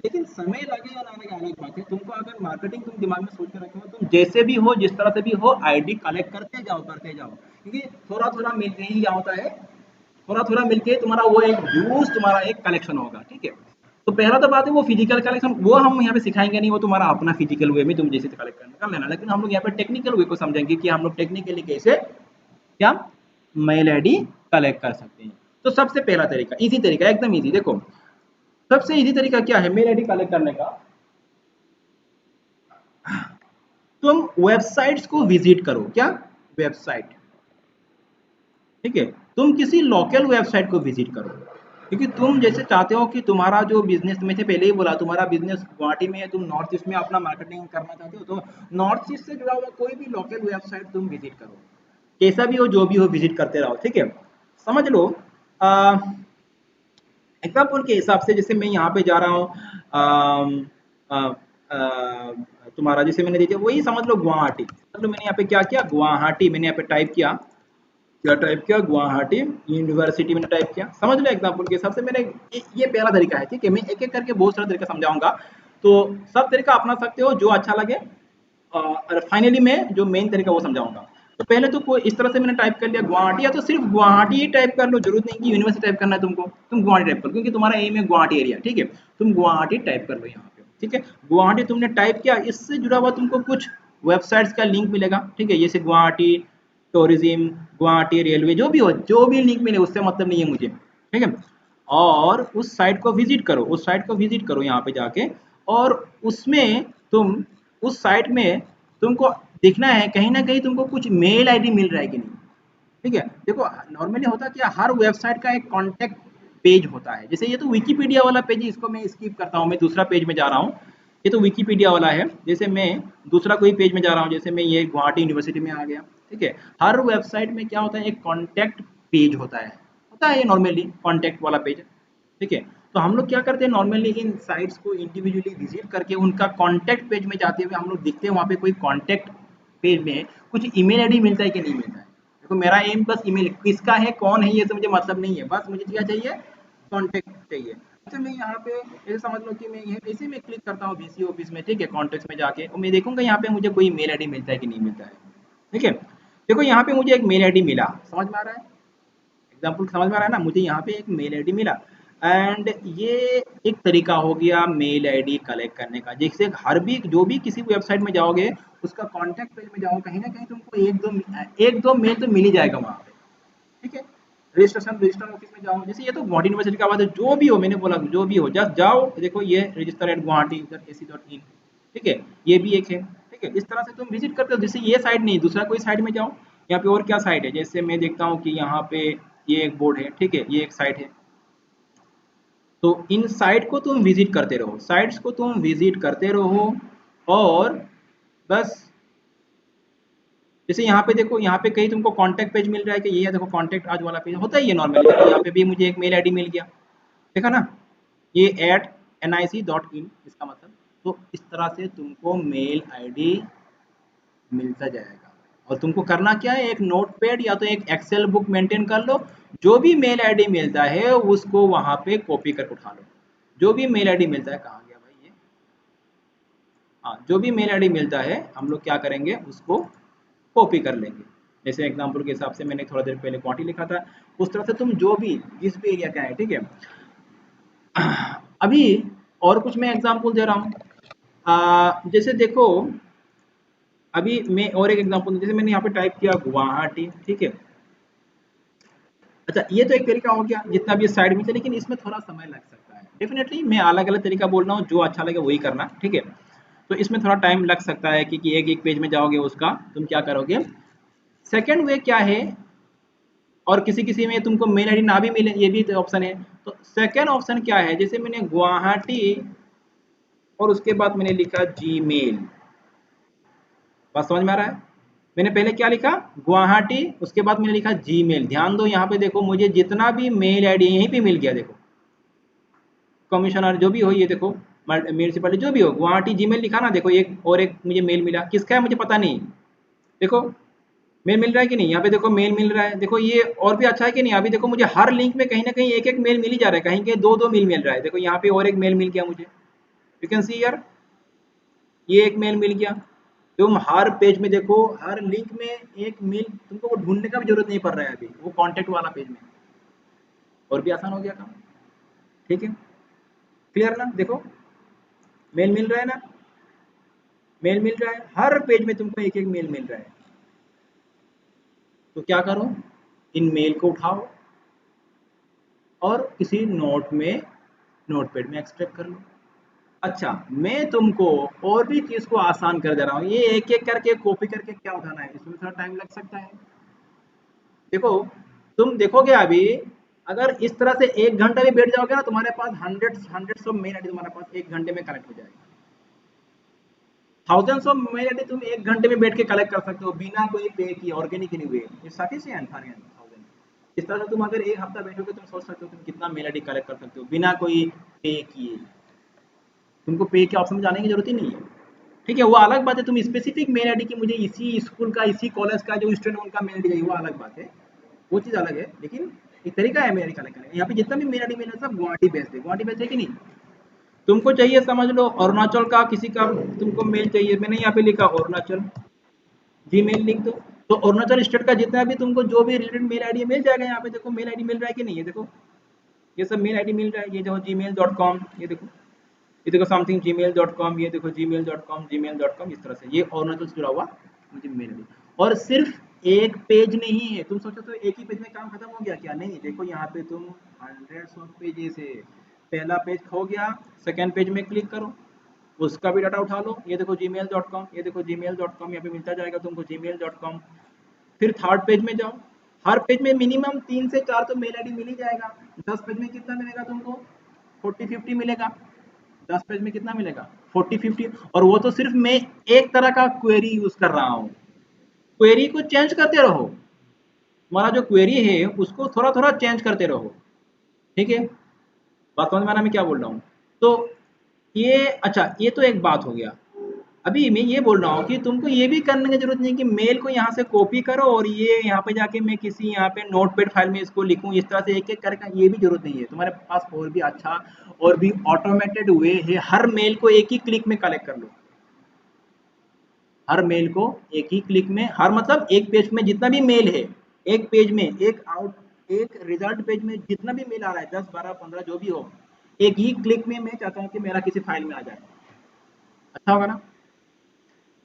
A: लेकिन समय लगे या ना लगे अलग बात है। तुमको अगर मार्केटिंग तुम दिमाग में सोच के रखे हो, तुम जैसे भी हो, जिस तरह से भी हो, आईडी कलेक्ट करते जाओ, क्योंकि थोड़ा थोड़ा मिलते ही क्या होता है, थोड़ा थोड़ा मिलके तुम्हारा वो एक यूज, तुम्हारा एक कलेक्शन होगा, ठीक है। तो पहला तो बात है वो फिजिकल कलेक्शन, वो हम यहाँ पे सिखाएंगे नहीं, वो तुम्हारा अपना फिजिकल वे में तुम जैसे कलेक्ट करने कर लेना। लेकिन हम लोग यहाँ पे टेक्निकल वे को समझेंगे कि हम लोग टेक्निकली कैसे क्या मेल आईडी कलेक्ट कर सकते हैं। तो सबसे पहला तरीका, इजी तरीका, एकदम इजी, देखो सबसे इजी तरीका क्या है मेल आईडी कलेक्ट करने का। तुम वेबसाइट्स को विजिट करो, क्या वेबसाइट, ठीक है। तुम किसी लोकल वेबसाइट को विजिट करो, क्योंकि तुम जैसे चाहते हो कि तुम्हारा जो बिजनेस, में से पहले ही बोला, तुम्हारा बिजनेस गुवाहाटी में है, तुम नॉर्थ ईस्ट में अपना मार्केटिंग करना चाहते हो, तो नॉर्थ ईस्ट से जुड़ा हुआ कोई भी लोकल वेबसाइट तुम विजिट करो, कैसा भी हो, जो भी हो, विजिट करते रहो, ठीक है। समझ लो, एग्जाम्पल के हिसाब से, जैसे मैं यहाँ पे जा रहा हूँ, तुम्हारा जैसे मैंने देखा वही समझ लो गुवाहाटी, मतलब मैंने यहाँ पे क्या किया, गुवाहाटी मैंने यहाँ पे टाइप किया, क्या टाइप किया, गुवाहाटी यूनिवर्सिटी मैंने टाइप किया, समझ लो एग्जाम्पल के हिसाब से मैंने, ये पहला तरीका है, ठीक है। मैं एक एक करके बहुत सारा तरीका समझाऊंगा, तो सब तरीका अपना सकते हो जो अच्छा लगे, और फाइनली मैं जो मेन तरीका वो समझाऊंगा। तो पहले तो कोई इस तरह से मैंने टाइप कर लिया गुवाहाटी, या तो सिर्फ गुवाहाटी ही टाइप कर लो, जरूरत नहीं कि यूनिवर्सिटी टाइप करना है तुमको, तुम गुवाहाटी टाइप करो, क्योंकि तुम्हारा एम है गुवाहाटी एरिया, ठीक है। तुम गुवाहाटी टाइप कर लो यहाँ पे, ठीक है। गुवाहाटी तुमने टाइप किया, इससे जुड़ा हुआ तुमको कुछ वेबसाइट्स का लिंक मिलेगा, ठीक है, जैसे गुवाहाटी टूरिज्म, गुवाहाटी रेलवे, जो भी हो, जो भी लिंक मिले उससे मतलब नहीं है मुझे, ठीक है। और उस साइट को विजिट करो, उस साइट को विजिट करो यहाँ पे जाके, और उसमें तुम, उस साइट में तुमको देखना है कहीं ना कहीं तुमको कुछ मेल आईडी मिल रहा है कि नहीं, ठीक है। देखो नॉर्मली होता क्या, हर वेबसाइट का एक कॉन्टैक्ट पेज होता है, जैसे ये तो विकिपीडिया वाला पेज है, इसको मैं स्किप करता हूँ, मैं दूसरा पेज में जा रहा हूँ। ये तो विकिपीडिया वाला है, जैसे मैं दूसरा कोई पेज में जा रहा हूँ, जैसे मैं ये गुवाहाटी यूनिवर्सिटी में आ गया, ठीक है। हर वेबसाइट में क्या होता है, एक कॉन्टैक्ट पेज होता है ये नॉर्मली कॉन्टैक्ट वाला पेज, ठीक है। तो हम लोग क्या करते हैं, नॉर्मली इन साइट्स को इंडिविजुअली विजिट करके उनका कॉन्टैक्ट पेज में जाते हुए हम लोग देखते हैं वहाँ पे कोई कॉन्टैक्ट पेज में कुछ ईमेल आईडी मिलता है कि नहीं मिलता है। देखो मेरा एम बस ईमेल किसका है, कौन है, ये सब मुझे मतलब नहीं है, बस मुझे क्या चाहिए, कॉन्टैक्ट चाहिए। अच्छा मैं यहाँ पे ऐसे समझ लो कि मैं ये ऐसे में क्लिक करता हूँ बीसी ऑफिस में, ठीक है, कॉन्टैक्ट्स में जाके, और मैं देखूंगा यहाँ पे मुझे कोई मेल आईडी मिलता है कि नहीं मिलता है, ठीक है। देखो यहाँ पे मुझे एक मेल आईडी मिला, समझ में आ रहा है, एग्जाम्पल समझ में आ रहा है ना, मुझे यहाँ पे एक मेल आईडी मिला, एंड ये एक तरीका हो गया मेल आईडी कलेक्ट करने का, जिससे हर भी जो भी किसी वेबसाइट में जाओगे, उसका कॉन्टैक्ट पेज में जाओ, कहीं ना कहीं तुमको एक दो मेल तो मिल ही जाएगा वहाँ पे, ठीक है। रजिस्टर ऑफिस में जाओ, जैसे ये तो गुवाहाटी यूनिवर्सिटी का बात है, जो भी हो, मैंने बोला जो भी हो, जस्ट जाओ, देखो ये रजिस्टर एट गुवाहाटी ac.in, ठीक है, ये भी एक है, ठीक है। इस तरह से तुम विजिट करते हो, जैसे ये साइट नहीं, दूसरा कोई साइट में जाओ, यहाँ पे और क्या साइट है, जैसे मैं देखता हूँ कि यहाँ पे ये एक बोर्ड है, ठीक है, ये एक साइट है। तो इन साइट को तुम विजिट करते रहो, साइट्स को तुम विजिट करते रहो, और बस जैसे यहाँ पे देखो, यहाँ पे कहीं तुमको कॉन्टैक्ट पेज मिल रहा है कि ये है, देखो कॉन्टैक्ट आज वाला पेज होता ही है नॉर्मली, देखो यहाँ पे भी मुझे एक मेल आईडी मिल गया, देखा ना, ये @nic.in इसका मतलब। तो इस तरह से तुमको मेल आईडी मिलता जाएगा, और तुमको करना क्या है, एक नोटपैड या तो एक एक्सेल बुक मेंटेन कर लो, जो भी मेल आईडी मिलता है उसको वहां पे कॉपी करके उठा लो, जो भी मेल आईडी मिलता है, कहाँ गया भाई ये, हाँ, जो भी मेल आईडी मिलता है हम लोग क्या करेंगे, उसको कॉपी कर लेंगे। जैसे एग्जांपल के हिसाब से मैंने थोड़ा देर पहले गुवाहाटी लिखा था, उस तरह से तुम जो भी जिस भी एरिया का है, ठीक है। अभी और कुछ मैं एग्जांपल दे रहा हूँ, जैसे देखो, अभी मैं और एक एग्जांपल, जैसे मैंने यहाँ पे टाइप किया गुवाहाटी, ठीक है। अच्छा ये तो एक तरीका हो गया, जितना भी साइड में से, लेकिन इसमें थोड़ा समय लग सकता है, डेफिनेटली मैं अलग अलग तरीका बोल रहा हूँ, जो अच्छा लगे वही करना, ठीक है। तो इसमें थोड़ा टाइम लग सकता है, क्योंकि एक एक पेज में जाओगे, उसका तुम क्या करोगे, सेकेंड वे क्या है, और किसी किसी में तुमको मेल आईडी ना भी मिले, ये भी तो ऑप्शन है। तो सेकेंड ऑप्शन क्या है, जैसे मैंने गुवाहाटी और उसके बाद मैंने लिखा जीमेल, बात समझ में आ रहा है। मैंने पहले क्या लिखा, गुवाहाटी, उसके बाद मैंने लिखा जीमेल, ध्यान दो यहाँ पे देखो, मुझे जितना भी मेल आईडी यहीं पे मिल गया, देखो कमिश्नर जो भी हो, ये देखो म्यूनिसिपैलिटी जो भी हो, गुवाहाटी जीमेल लिखा ना, देखो एक और एक मुझे मेल मिला, किसका है मुझे पता नहीं। देखो मेल मिल रहा है कि नहीं, यहाँ पे देखो मेल मिल रहा है, देखो ये और भी अच्छा है कि नहीं। अभी देखो मुझे हर लिंक में कहीं ना कहीं एक एक मेल मिल ही जा रहा है, कहीं के दो दो मेल मिल रहा है। देखो यहाँ पे और एक मेल मिल गया मुझे, यू कैन सी यार, ये एक मेल मिल गया। तुम हर पेज में देखो, हर लिंक में एक मेल, तुमको वो ढूंढने का भी जरूरत नहीं पड़ रहा है अभी, वो कॉन्टेक्ट वाला पेज में, और भी आसान हो गया काम। ठीक है, क्लियर ना? देखो मेल मिल रहा है ना, मेल मिल रहा है, हर पेज में तुमको एक एक मेल मिल रहा है। तो क्या करो, इन मेल को उठाओ और किसी नोट में, नोटपैड में एक्सट्रैक्ट कर लो। अच्छा, मैं तुमको और भी चीज को आसान कर दे रहा हूँ, ये एक एक करके कॉपी करके क्या उठाना है, इसमें थोड़ा टाइम लग सकता है। देखो तुम देखोगे अभी, अगर इस तरह से एक घंटा भी बैठ जाओगे ना, तुम्हारे पास हंड्रेड्स ऑफ मेल आईडी तुम्हारे पास एक घंटे में कलेक्ट हो जाएगी। थाउजेंड्स ऑफ मेल आईडी तुम एक घंटे में बैठ के कलेक्ट कर सकते हो, बिना कोई पे किए, organically way, it's sufficient for 1000। इस तरह से तुम अगर एक हफ्ता बैठोगे, तुम सोच सकते हो तुम कितना मेल आईडी कलेक्ट कर सकते हो बिना कोई पे किए। तुमको पे के ऑप्शन में जाने की जरूरत ही नहीं है। ठीक है, वो अलग बात है, तुम स्पेसिफिक मेल आईडी की मुझे इसी स्कूल का, इसी कॉलेज का जो स्टूडेंट उनका मेल आईडी चाहिए, वो अलग बात है, वो चीज़ अलग है। लेकिन एक तरीका है मेल आईडी कलेक्ट करने का। यहाँ पे जितना भी मेल आईडी मिल रहा है सब गुवाहाटी बेस्ड है, गुवाहाटी बेस्ड है कि नहीं। तुमको चाहिए समझ लो अरुणाचल का किसी का तुमको मेल चाहिए, मैंने यहाँ पे लिखा अरुणाचल, जीमेल लिख दो। तो अरुणाचल स्टेट का जितना भी तुमको जो भी रिलेटेड मेल आईडी मिल जाएगा। यहाँ पे देखो मेल आईडी मिल रहा है कि नहीं, है देखो ये सब मेल आईडी मिल रहा है, ये देखो gmail.com, ये देखो समथिंग gmail.com, ये देखो gmail.com, इस तरह से ये अरुणाचल से जुड़ा हुआ मुझे मेल आईडी। और सिर्फ एक पेज नहीं है, तुम सोचो तो एक ही पेज में काम खत्म हो गया क्या, नहीं। देखो यहाँ पे तुम हंड्रेड्स ऑफ पेजेस है, पहला पेज हो गया, सेकेंड पेज में क्लिक करो, उसका भी डाटा उठा लो, ये देखो gmail.com, ये देखो gmail.com, यहाँ पे मिलता जाएगा तुमको gmail.com। फिर थर्ड पेज में जाओ, हर पेज में मिनिमम 3 से 4 तो मेल आईडी मिल ही जाएगा। 10 पेज में कितना मिलेगा तुमको, 40-50 मिलेगा। 10 पेज में कितना मिलेगा, 40-50। और वो तो सिर्फ मैं एक तरह का क्वेरी यूज कर रहा हूँ, क्वेरी को चेंज करते रहो, तुम्हारा जो क्वेरी है उसको थोड़ा थोड़ा चेंज करते रहो। ठीक है, बात समझ में आ रहा है मैं क्या बोल रहा हूँ। तो ये अच्छा, ये तो एक बात हो गया। अभी मैं ये बोल रहा हूँ कि तुमको ये भी करने की जरूरत नहीं कि मेल को यहाँ से कॉपी करो और ये यहाँ पे जाके मैं किसी यहाँ पे नोटपैड फाइल में इसको लिखूँ, इस तरह से एक एक करके, ये भी जरूरत नहीं है। तुम्हारे पास और भी अच्छा, और भी ऑटोमेटेड वे है, हर मेल को एक ही क्लिक में कलेक्ट कर लो। हर मेल को एक ही क्लिक में, हर मतलब एक पेज में जितना भी मेल है, एक पेज में, एक रिजल्ट पेज में जितना भी मेल आ रहा है, 10, 12, 15 जो भी हो, एक ही क्लिक में मैं चाहता हूँ कि मेरा किसी फाइल में आ जाए। अच्छा होगा ना?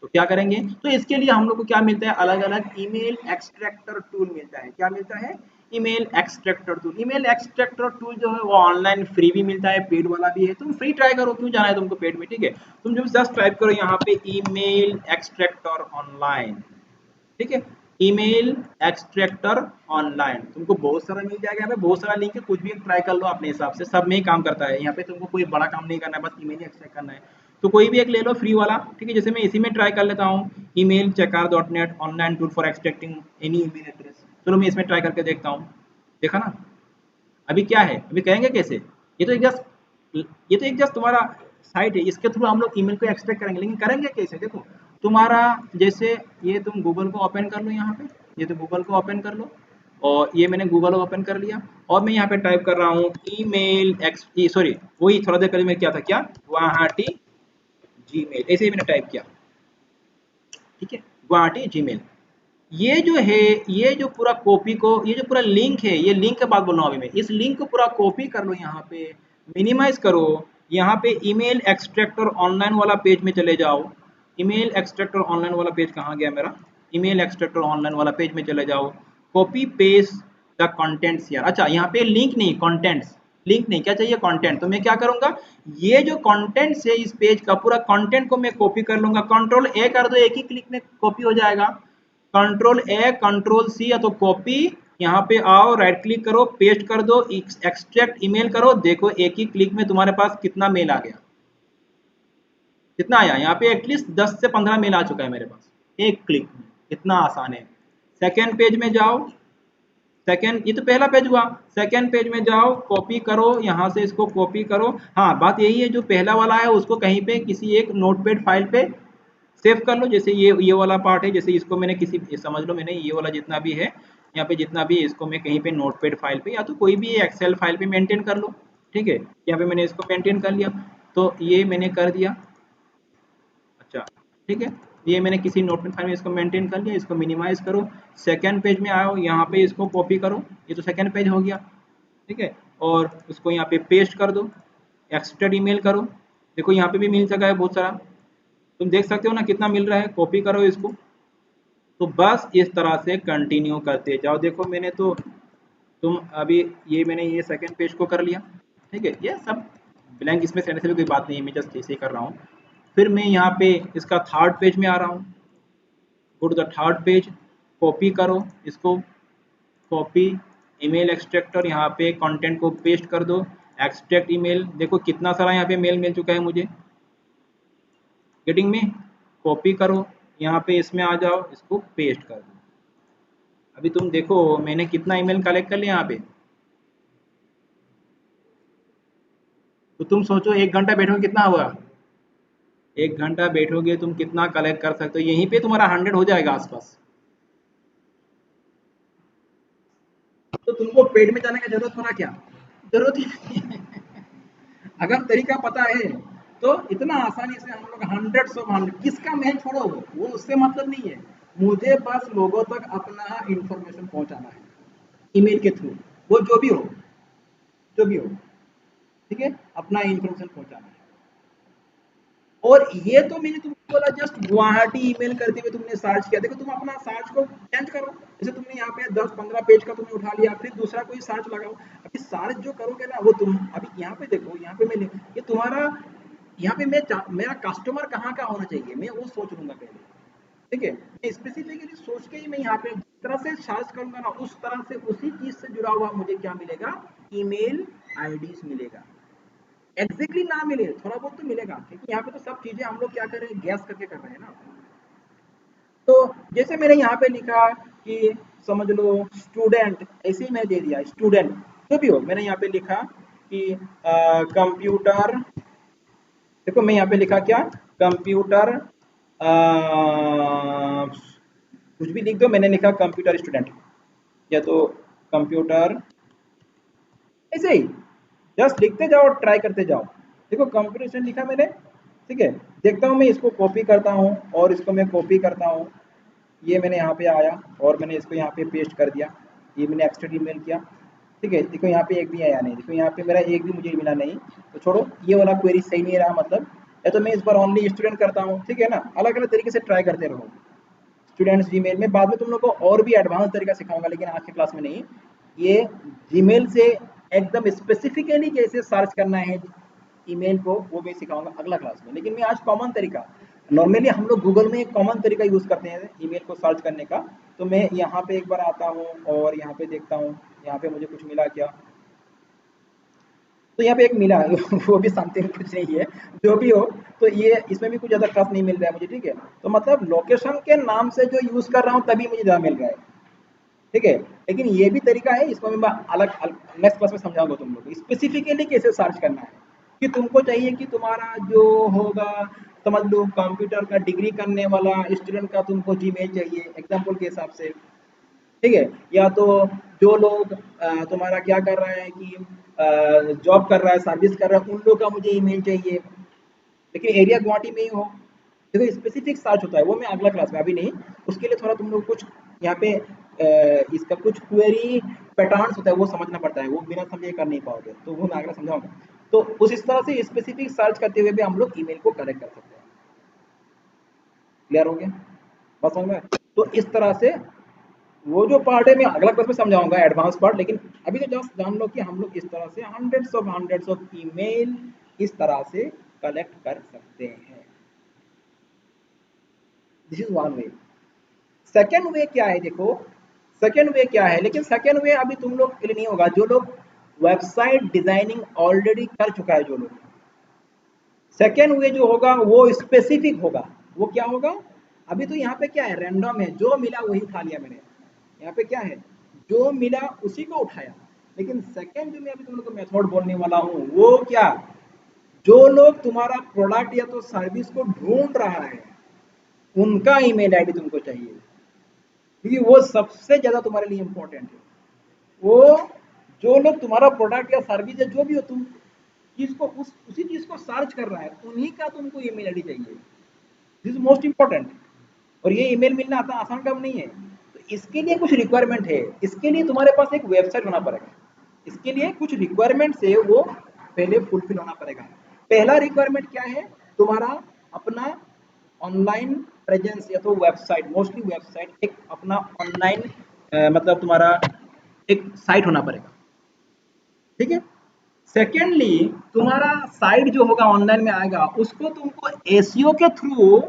A: तो क्या करेंगे, तो इसके लिए हम लोग को क्या मिलता है, अलग अलग ईमेल एक्सट्रैक्टर टूल मिलता है। क्या मिलता है, email extractor tool. Email extractor tool जो है वो ऑनलाइन फ्री भी मिलता है, पेड वाला भी है। तुम फ्री ट्राई करो, क्यों जाना है तुमको पेड में। ठीक है, तुम जब जस्ट टाइप करो यहाँ पे ईमेल एक्सट्रैक्टर ऑनलाइन, ठीक है, ईमेल एक्सट्रैक्टर ऑनलाइन, तुमको बहुत सारा मिल जाएगा। यहाँ पे बहुत सारा लिंक है, कुछ भी ट्राई कर लो अपने हिसाब से, सब में ही काम करता है। यहाँ पे तुमको कोई बड़ा काम नहीं करना है, बस ईमेल ही एक्सट्रैक्ट करना है। तो कोई भी एक ले लो फ्री वाला। ठीक है, जैसे मैं इसी में ट्राई कर लेता हूँ, email checkr.net online tool for extracting any email address. चलो मैं इसमें ट्राई करके देखता हूँ। देखा ना, अभी क्या है, अभी करेंगे कैसे, ये तो एक जस्ट तुम्हारा साइट है, इसके थ्रू हम लोग ईमेल को एक्सट्रैक्ट करेंगे। लेकिन करेंगे कैसे, देखो तुम्हारा, जैसे ये तुम गूगल को ओपन कर लो यहाँ पे, ये तो गूगल को ओपन कर लो, और ये मैंने गूगल ओपन कर लिया, और मैं यहाँ पे टाइप कर रहा हूँ ईमेल एक्स, सॉरी वही थोड़ा देर पहले मैं क्या था, क्या गुवाहाटी जीमेल, ऐसे ही मैंने टाइप किया। ठीक है, गुवाहाटी जीमेल। ये जो है, ये जो पूरा कॉपी को, ये जो पूरा लिंक है, ये लिंक के बात बोल रहा हूँ अभी मैं, इस लिंक को पूरा कॉपी कर लो, यहाँ पे मिनिमाइज करो, यहाँ पे ईमेल एक्सट्रैक्टर ऑनलाइन वाला पेज में चले जाओ। ईमेल एक्सट्रैक्टर ऑनलाइन वाला पेज कहाँ गया मेरा, ईमेल एक्सट्रैक्टर ऑनलाइन वाला पेज में चले जाओ, कॉपी पेस्ट द कंटेंट्स यार। अच्छा, यहाँ पे लिंक नहीं, कंटेंट्स, लिंक नहीं, क्या चाहिए, कंटेंट। तो मैं क्या करूंगा, ये जो कंटेंट्स है इस पेज का, पूरा कंटेंट को मैं कॉपी कर लूंगा, कंट्रोल ए कर दो, एक ही क्लिक में कॉपी हो जाएगा। कंट्रोल ए, कंट्रोल सी, या तो कॉपी, यहाँ पे आओ, राइट क्लिक करो, पेस्ट कर दो, एक्सट्रैक्ट ईमेल करो। देखो एक ही क्लिक में तुम्हारे पास कितना मेल आ गया, कितना आया, यहाँ पे एटलीस्ट 10 से 15 मेल आ चुका है मेरे पास एक क्लिक में, इतना आसान है। सेकेंड पेज में जाओ, सेकेंड, ये तो पहला पेज हुआ। सेकेंड पेज में जाओ, कॉपी करो, यहाँ से इसको कॉपी करो। हाँ, बात यही है, जो पहला वाला है उसको कहीं पे किसी एक नोटपैड फाइल पे सेव कर लो। जैसे ये वाला पार्ट है, जैसे इसको मैंने किसी, समझ लो मैंने ये वाला जितना भी है यहाँ पे, जितना भी है, इसको मैं कहीं पे नोटपैड फाइल पे या तो कोई भी एक्सेल फाइल पे मेंटेन कर लो। ठीक है, यहाँ पे मैंने इसको मेंटेन कर लिया, तो ये मैंने कर दिया। अच्छा, ठीक है, ये मैंने किसी नोटपैड फाइल में इसको मेंटेन कर लिया। इसको मिनिमाइज करो, सेकंड पेज में आओ, यहाँ पे इसको कॉपी करो, ये तो सेकंड पेज हो गया। ठीक है, और उसको यहाँ पे पेस्ट कर दो, एक्सट्रा ईमेल करो। देखो यहाँ पे भी मिल सका है बहुत सारा, तुम देख सकते हो ना कितना मिल रहा है। कॉपी करो इसको, तो बस इस तरह से कंटिन्यू करते जाओ। देखो मैंने तो, तुम अभी ये मैंने ये सेकंड पेज को कर लिया। ठीक है, ये सब ब्लैंक इसमें रहने से भी कोई बात नहीं है, मैं जस्ट ऐसे ही कर रहा हूँ। फिर मैं यहाँ पे इसका थर्ड पेज में आ रहा हूँ। Go to the third page, copy करो इसको, कॉपी ईमेल एक्सट्रैक्टर, यहाँ पे कंटेंट को पेस्ट कर दो। एक्सट्रैक्ट ईमेल, देखो कितना सारा यहाँ पे मेल मिल चुका है मुझे। गेटिंग में, कॉपी करो, यहाँ पे इसमें आ जाओ, इसको पेस्ट कर दो। अभी तुम देखो मैंने कितना ईमेल कलेक्ट कर लिया यहाँ पे। तो तुम सोचो 1 घंटा बैठोगे कितना होगा। 1 घंटा बैठोगे तुम कितना कलेक्ट कर सकते हो, यहीं पे तुम्हारा 100 हो जाएगा आसपास। तो तुमको पेड में जाने का जरूरत पड़ा क्या? जरूरत ही नहीं है। अगर तरीका पता है तो इतना आसानी से हम लोग हंड्रेड्स ऑफ हंड्रेड, किसका मेल छोड़ो, वो उससे मतलब नहीं है। मुझे बस लोगों तक अपना इंफॉर्मेशन पहुंचाना है, ईमेल के थ्रू, वो जो भी हो, जो भी हो। ठीक है, अपना इंफॉर्मेशन पहुंचाना है। और ये तो मैंने तुमको बोला जस्ट गुवाहाटी ईमेल करते हुए तुमने सर्च किया। देखो तुम अपना सर्च को चेंज करो, जैसे तुमने यहाँ पे 10-15 पेज का तुमने उठा लिया, फिर दूसरा कोई सर्च लगाओ। अभी सर्च जो करोगे ना वो तुम अभी यहाँ पे देखो, यहाँ पे मैं ये तुम्हारा, यहाँ पे मेरा कस्टमर कहाँ का होना चाहिए, मैं वो सोच लूंगा पहले। ठीक है, मैं स्पेसिफिकली सोच के ही मैं यहाँ पे जिस तरह से सर्च करूंगा ना, उस तरह से उसी चीज से जुड़ा हुआ मुझे क्या मिलेगा, ईमेल आईडीज मिलेगा। एग्जैक्टली ना मिले, थोड़ा बहुत तो मिलेगा, क्योंकि यहाँ पे तो सब चीजें हम लोग क्या कर रहे हैं, गैस करके कर रहे हैं ना। तो जैसे मैंने यहाँ पे लिखा कि समझ लो स्टूडेंट, ऐसे ही मैं दे दिया स्टूडेंट, जो भी हो मैंने यहाँ पे लिखा कि कंप्यूटर, देखो मैं यहाँ पे लिखा क्या, कंप्यूटर, कुछ भी लिख दो, मैंने लिखा कंप्यूटर स्टूडेंट, या तो कंप्यूटर, ऐसे ही जस्ट लिखते जाओ, ट्राई करते जाओ। देखो कंप्यूटेशन लिखा मैंने। ठीक है, देखता हूँ मैं इसको कॉपी करता हूँ, और इसको मैं कॉपी करता हूँ, ये मैंने यहाँ पे आया और मैंने इसको यहाँ पे पेस्ट कर दिया, ये मैंने एक्स्ट्रा ईमेल किया। ठीक है, देखो यहाँ पे एक भी आया नहीं, देखो यहाँ पे मेरा एक भी मुझे मिला नहीं। तो छोड़ो, ये वाला क्वेरी सही नहीं रहा मतलब, या तो मैं इस बार ओनली स्टूडेंट करता हूँ। ठीक है ना, अलग अलग तरीके से ट्राई करते रहो। स्टूडेंट्स जीमेल में बाद में तुम लोग को और भी एडवांस तरीका सिखाऊंगा, लेकिन आज की क्लास में नहीं। ये जीमेल से एकदम स्पेसिफिकली कैसे सर्च करना है ईमेल को, वो मैं सिखाऊंगा अगला क्लास में। लेकिन मैं आज कॉमन तरीका, नॉर्मली हम लोग गूगल में एक कॉमन तरीका यूज करते हैं ईमेल को सर्च करने का। तो मैं यहाँ पे एक बार आता हूँ और यहाँ पे देखता हूँ, यहाँ पे मुझे कुछ मिला क्या। तो यहाँ पे एक मिला वो भी समथिंग, कुछ नहीं है, जो भी हो। तो ये इसमें भी कुछ ज़्यादा खास नहीं मिल रहा है मुझे। ठीक है, तो मतलब लोकेशन के नाम से जो यूज़ कर रहा हूँ तभी मुझे ज़्यादा मिल रहा है। ठीक है, लेकिन ये भी तरीका है, इसको मैं अलग नेक्स्ट क्लास में समझाऊंगा तुम लोग स्पेसिफिकली कैसे सर्च करना है। कि तुमको चाहिए कि तुम्हारा जो होगा, समझ लो कंप्यूटर का डिग्री करने वाला स्टूडेंट का तुमको जीमेल चाहिए एग्जाम्पल के हिसाब से। ठीक है, या तो जो लोग तुम्हारा क्या कर रहा है कि जॉब कर रहा है, सर्विस कर रहा है, उन लोग का मुझे ईमेल चाहिए, लेकिन एरिया गुवाहाटी में ही हो। देखो स्पेसिफिक सर्च होता है, वो मैं अगला क्लास में, अभी नहीं। उसके लिए थोड़ा तुम लोग कुछ यहाँ पे इसका कुछ क्वेरी पैटर्न्स होता है, वो समझना पड़ता है, वो बिना समझे कर नहीं पाओगे, तो वो मैं अगला समझाऊंगा। तो उस इस तरह से स्पेसिफिक सर्च करते हुए भी हम लोग ईमेल को करेक्ट कर सकते हैं। क्लियर हो गया, बस समझ में। तो इस तरह से वो जो पार्ट है मैं अगला क्लास में समझाऊंगा एडवांस पार्ट, लेकिन अभी तो जस्ट जान लो कि हम लोग इस तरह से हंड्रेड्स ऑफ ईमेल इस तरह से कलेक्ट कर सकते हैं। This is one way. Second way क्या है, देखो सेकेंड वे क्या है, लेकिन सेकेंड वे अभी तुम लोग के लिए नहीं होगा, जो लोग वेबसाइट डिजाइनिंग ऑलरेडी कर चुका है जो लोग। सेकेंड वे जो होगा वो स्पेसिफिक होगा। वो क्या होगा, अभी तो यहाँ पे क्या है, रैंडम है, जो मिला वही उठा लिया मैंने। यहाँ पे क्या है, जो मिला उसी को उठाया। लेकिन सेकंड जो मैं अभी तुम लोग को मेथड बोलने वाला हूँ वो क्या, जो लोग तुम्हारा प्रोडक्ट या तो सर्विस को ढूंढ रहा है उनका ईमेल आईडी तुमको चाहिए, क्योंकि वो सबसे ज्यादा तुम्हारे लिए इंपॉर्टेंट है। वो जो लोग तुम्हारा प्रोडक्ट या सर्विस या जो भी हो तुम चीज को उसी चीज को सर्च कर रहा है उन्हीं का तुमको ईमेल आईडी चाहिए। This is most important. और ये ईमेल मिलना आसान काम नहीं है। तो इसके लिए कुछ रिक्वायरमेंट है, इसके लिए तुम्हारे पास एक वेबसाइट होना पड़ेगा, इसके लिए कुछ रिक्वायरमेंट है वो पहले फुलफिल होना पड़ेगा। पहला रिक्वायरमेंट क्या है, तुम्हारा अपना ऑनलाइन प्रेजेंस या तो वेबसाइट, मोस्टली वेबसाइट, एक अपना ऑनलाइन मतलब तुम्हारा एक साइट होना पड़ेगा, ठीक है। सेकेंडली तुम्हारा साइट जो होगा ऑनलाइन में आएगा उसको तुमको एसईओ के थ्रू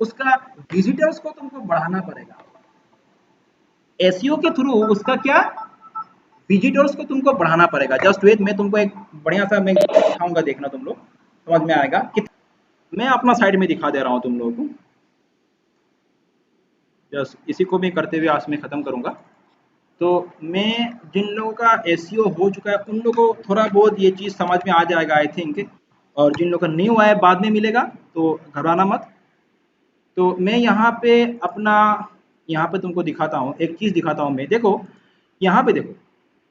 A: उसका विजिटर्स को तुमको बढ़ाना पड़ेगा। एसईओ के थ्रू उसका क्या, विजिटर्स को तुमको बढ़ाना पड़ेगा। जस्ट वेट, मैं तुमको एक बढ़िया सा मैं दिखाऊंगा, देखना तुम लोग समझ में आएगा कि मैं अपना साइड में दिखा दे रहा हूँ तुम लोगों को। जस्ट इसी को मैं करते हुए आज मैं खत्म करूंगा। तो मैं जिन लोगों का एसईओ हो चुका है उन लोगों को थोड़ा बहुत ये चीज़ समझ में आ जाएगा आई थिंक, और जिन लोगों का नहीं हुआ है बाद में मिलेगा तो घबराना मत। तो मैं यहाँ पे अपना यहाँ पे तुमको दिखाता हूँ, एक चीज़ दिखाता हूँ मैं। देखो यहाँ पे देखो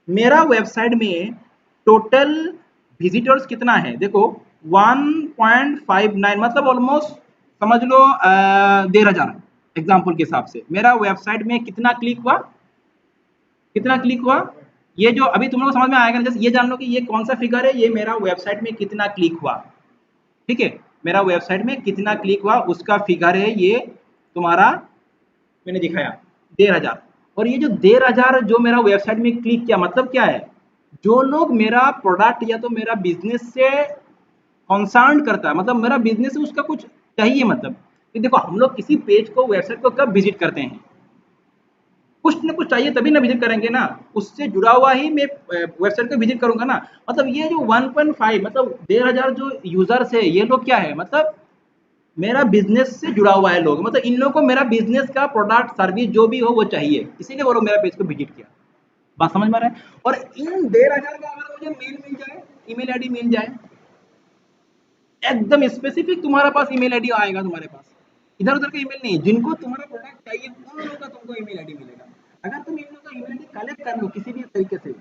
A: मेरा वेबसाइट में टोटल विजिटर्स कितना है, देखो 1.59 मतलब ऑलमोस्ट समझ लो 13,000 एग्जाम्पल के हिसाब से मेरा वेबसाइट में कितना क्लिक हुआ, कितना क्लिक हुआ। ये जो अभी तुम लोग समझ में आएगा ना, जैसे ये जान लो कि ये कौन सा फिगर है, ये मेरा वेबसाइट में कितना क्लिक हुआ, ठीक है। मेरा वेबसाइट में कितना क्लिक हुआ उसका फिगर है ये तुम्हारा, मैंने दिखाया 13,000। और ये जो 13,000 जो मेरा वेबसाइट में क्लिक किया मतलब क्या है, जो लोग मेरा प्रोडक्ट या तो मेरा बिजनेस से कंसर्न करता है, मतलब मेरा बिजनेस है उसका कुछ चाहिए, मतलब कि देखो हम लोग किसी पेज को वेबसाइट को कब विजिट करते हैं, कुछ ना कुछ चाहिए तभी ना विजिट करेंगे ना, उससे जुड़ा हुआ ही मैं वेबसाइट को विजिट करूंगा ना। मतलब ये जो 1.5 मतलब 13,000 जो यूजर्स है ये लोग क्या है, मतलब मेरा बिजनेस से जुड़ा हुआ है लोग, मतलब इन लोगों को मेरा बिजनेस का प्रोडक्ट सर्विस जो भी हो वो चाहिए, इसीलिए वो लोग मेरा पेज को विजिट किया। बात समझ में आ रहा है। और इन 13,000 का अगर मुझे मेल मिल जाए, ईमेल आईडी मिल जाए, एकदम स्पेसिफिक तुम्हारे पास ईमेल आईडी आएगा तुम्हारे पास, इधर उधर का ईमेल नहीं, जिनको तुम्हारा प्रोडक्ट चाहिए उन लोगों का तुमको ईमेल आईडी मिलेगा। अगर तुम इन लोगों का ईमेल आईडी कलेक्ट कर लो किसी भी तरीके से,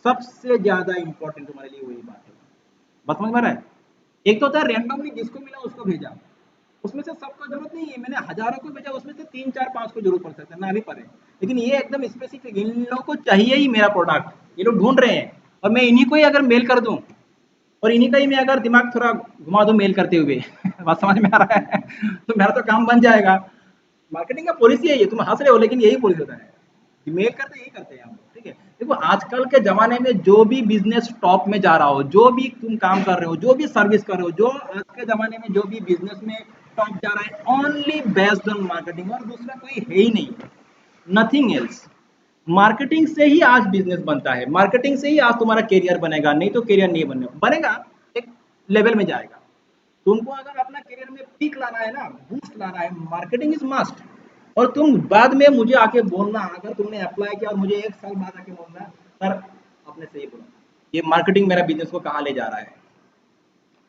A: सबसे ज्यादा इंपॉर्टेंट तुम्हारे लिए वही बात है। बात समझ में आ रहा है। एक तो होता है रैंडमली जिसको मिला उसको भेजा, उसमें से सबको जरूरत नहीं है, मैंने हजारों को भेजा उसमें से 3 4 5 को जरूरत पड़ सकता है ना भी पड़े, लेकिन ये एकदम स्पेसिफिक इन लोगों को चाहिए ही मेरा प्रोडक्ट, ये लोग ढूंढ रहे हैं, और मैं इन्हीं को ही अगर मेल कर दूं और इन्हीं का ही मैं अगर दिमाग थोड़ा घुमा दूं मेल करते हुए बात समझ में आ रहा है तो मेरा तो काम बन जाएगा। मार्केटिंग का पॉलिसी है ये, तुम हंस रहे हो लेकिन यही पॉलिसी होता है, मेल करते यही करते हैं हम लोग, ठीक है। देखो आजकल के जमाने में जो भी बिजनेस टॉप में जा रहा हो, जो भी तुम काम कर रहे हो, जो भी सर्विस कर रहे हो, जो आज के जमाने में जो भी बिजनेस में टॉप जा रहा है, ओनली बेस्ड ऑन मार्केटिंग, और दूसरा कोई है ही नहीं, नथिंग एल्स। मार्केटिंग से ही आज बिजनेस बनता है, मार्केटिंग से ही आज तुम्हारा करियर बनेगा, नहीं तो करियर नहीं बनेगा, एक लेवल में जाएगा। तुमको अगर अपना करियर में पीक लाना है ना, बूस्ट लाना है, मार्केटिंग इज मस्ट। और तुम बाद में मुझे आके बोलना, अगर तुमने अप्लाई किया और मुझे 1 साल बाद आके बोलना सर आपने सही बोला, ये मार्केटिंग मेरा बिजनेस को कहाँ ले जा रहा है,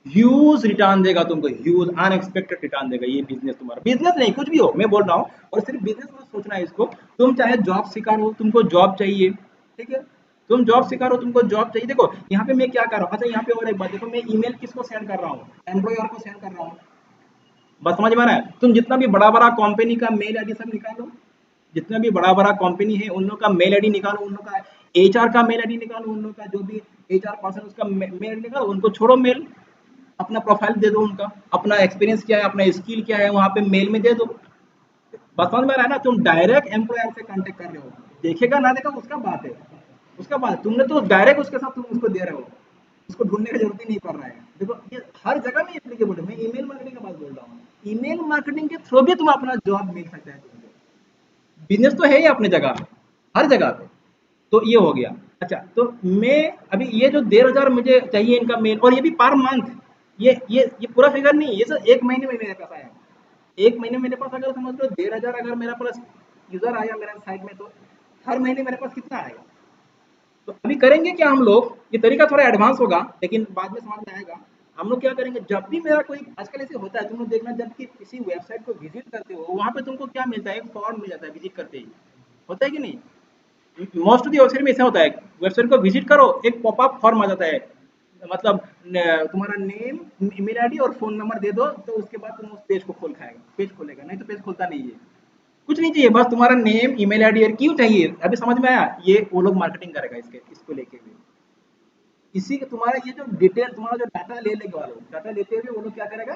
A: ह्यूज रिटर्न देगा तुमको, ह्यूज अनएक्सपेक्टेड रिटर्न देगा ये बिजनेस। तुम्हारा बिजनेस नहीं कुछ भी हो मैं बोल रहा हूँ, और सिर्फ बिजनेस मत सोचना है इसको, तुम चाहे जॉब शिकार हो, तुमको जॉब चाहिए, ठीक है, तुम जॉब शिकार हो तुमको जॉब चाहिए। देखो यहाँ पे मैं क्या कर रहा हूँ, अच्छा यहाँ पे और एक बात देखो, मैं ईमेल किसको सेंड कर रहा हूँ, एम्प्लॉयर को सेंड कर रहा हूँ। बस समझ में आ रहा है। तुम जितना भी बड़ा बड़ा कंपनी का मेल आईडी सब निकालो, जितना भी बड़ा बड़ा कंपनी है उन लोग का मेल आईडी निकालो, उन लोग का एचआर का मेल आईडी निकालो, उन लोग का जो भी एचआर पर्सन उसका मेल आईडी निकालो, उनको छोड़ो मेल, अपना प्रोफाइल दे दो, उनका अपना एक्सपीरियंस क्या है, अपना स्किल क्या है वहाँ पे मेल में दे दो। बस समझ में आ रहा है ना, तुम डायरेक्ट एम्प्लॉयर से कांटेक्ट कर रहे हो, देखेगा ना देखेगा उसका बात है, उसका बात, तुमने तो डायरेक्ट उसके साथ तुम उसको दे रहे हो, उसको ढूंढने की जरूरत ही नहीं पड़ रहा है। देखो ये हर जगह में एप्लीकेबल है, मैं ईमेल मार्केटिंग की बात बोल रहा हूँ, ईमेल मार्केटिंग के थ्रू भी तुम अपना जॉब मिल सकता है तुमको, बिजनेस तो है ही अपनी जगह, हर जगह पे। तो ये हो गया। अच्छा तो मैं अभी ये जो 13,000 मुझे चाहिए इनका मेल, और ये भी पर मंथ, ये पूरा फिगर नहीं, ये सर 1 महीने में मेरे पास आया, 1 महीने मेरे पास अगर समझ लो 13,000 अगर मेरा पास यूजर आया मेरा साइट में, तो हर महीने मेरे पास कितना आएगा। तो अभी करेंगे क्या हम लोग, ये तरीका थोड़ा एडवांस होगा लेकिन बाद में समझ में आएगा। हम लोग क्या करेंगे, जब भी मेरा कोई आजकल ऐसे होता है, तुम लोग देखना जब कि किसी वेबसाइट को विजिट करते हो वहां पे तुमको क्या मिलता है, एक फॉर्म मिल जाता है विजिट करते ही, होता है कि नहीं? मोस्ट ऑफ दी वेबसाइट में ऐसा होता है, वेबसाइट को विजिट करो एक पॉपअप फॉर्म आ जाता है, मतलब तुम्हारा नेम, ईमेल आईडी और फोन नंबर दे दो तो उसके बाद तुम उस पेज को खोल खाएगा, पेज खोलेगा, नहीं तो पेज खुलता नहीं है। कुछ नहीं चाहिए, बस तुम्हारा नेम, ईमेल आईडी और क्यों चाहिए, अभी समझ में आया? ये वो लोग मार्केटिंग करेगा इसके, इसको लेके भी। इसी के तुम्हारा ये जो डिटेल, तुम्हारा जो डाटा ले लेगा वालों, डाटा लेते हुए वो लोग क्या करेगा,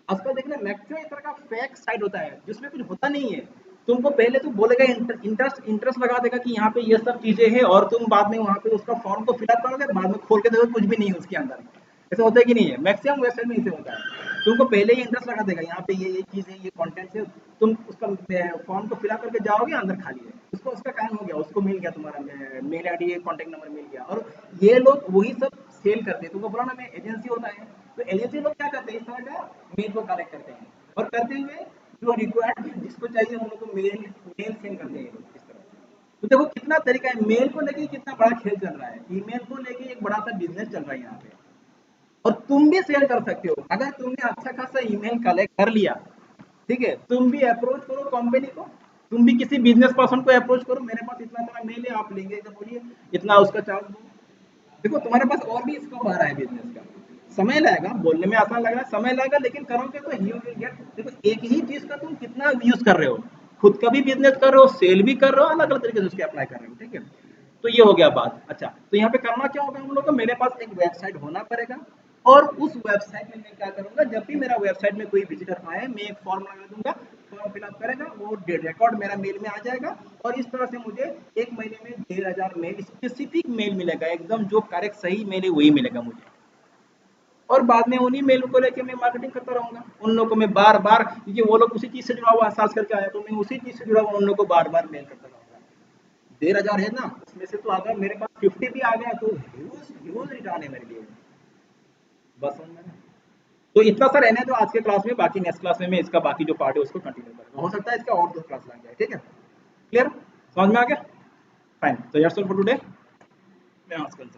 A: आजकल देखना मैक्सिमम इस तरह का फेक साइट होता है जिसमें कुछ होता नहीं है। तुमको पहले तो बोलेगा इंटरेस्ट लगा देगा कि यहाँ पे ये सब चीजें हैं, और तुम बाद में वहाँ पे उसका फॉर्म को फिलअप करोगे, बाद में खोल के देखो कुछ भी नहीं है उसके अंदर। ऐसा होता है कि नहीं है? मैक्सिमम वेबसाइट में ऐसे होता है, तुमको पहले ही इंटरेस्ट लगा देगा यहाँ पे ये चीज है, ये कंटेंट है, तुम उसका फॉर्म को फिलअप करके जाओगे, अंदर खाली है, उसको उसका काम हो गया, उसको मिल गया तुम्हारा मेल आईडी, कॉन्टेक्ट नंबर मिल गया। और ये लोग वही सब सेल करते हैं, तुमको बोला ना मैं एजेंसी होता है, तो एजेंसी लोग क्या करते हैं, इस तरह का मेल को कलेक्ट करते हैं, और करते हुए जो रिक्वायर्ड जिसको चाहिए उन लोग को मेल मेल सेंड करते हैं ये लोग इस तरह। तो देखो कितना तरीका है, मेल को लेके कितना बड़ा खेल चल रहा है, ईमेल को लेके एक बड़ा सा बिजनेस चल रहा है यहाँ पे। और तुम भी सेल कर सकते हो अगर तुमने अच्छा खासा ईमेल कलेक्ट कर लिया, ठीक है, तुम भी अप्रोच करो कंपनी को, तुम भी किसी बिजनेस पर्सन को अप्रोच करो, मेरे पास इतना सारा मेल है, आप लेंगे तो बोलिए इतना उसका चार्ज दो। देखो तुम्हारे पास और भी स्कोप आ रहा है बिजनेस का। समय लगेगा, बोलने में आसान लग रहा है, समय लगेगा, लेकिन करोगे तो यू विल गेट। देखो एक ही चीज का तुम कितना यूज कर रहे हो, खुद का भी बिजनेस कर रहे हो, सेल भी कर रहे हो, अलग अलग तरीके से उसके अप्लाई कर रहे हो, ठीक है। तो ये हो गया बात। अच्छा, तो यहाँ पे करना क्या होगा हम लोग को, मेरे पास एक वेबसाइट होना पड़ेगा, और उस वेबसाइट में मैं क्या करूंगा, जब भी मेरा वेबसाइट में कोई विजिटर आए मैं एक फॉर्म लगा दूंगा, फॉर्म फिलअप करेगा, वो रिकॉर्ड मेरा मेल में आ जाएगा, और इस तरह से मुझे एक महीने में 1,500 मेल, स्पेसिफिक मेल मिलेगा, एकदम जो करेक्ट सही मेल है वही मिलेगा मुझे। और बाद में उन्हीं मेल को लेके मैं मार्केटिंग करता रहूंगा, उन लोगों को मैं बार बार, क्योंकि वो लोग उसी चीज से जुड़ा हुआ सर्च करके आया, तो मैं उसी चीज से जुड़ा हुआ उन लोगों को बार बार मेल करता रहूंगा। 1,500 है ना, उसमें से तो अगर मेरे पास 50 भी आ गया तो ह्यूज ह्यूज रिटर्न है मेरे लिए। बस समझ में ना? तो इतना सा रहने दो आज के क्लास में, बाकी नेक्स्ट क्लास में मैं इसका बाकी जो पार्ट है उसको कंटिन्यू करूंगा, हो सकता है इसका और 2 क्लास लग जाए, ठीक है। क्लियर, समझ में आ गया? फाइन, तो दैट्स ऑल फॉर टुडे। मैं आज कल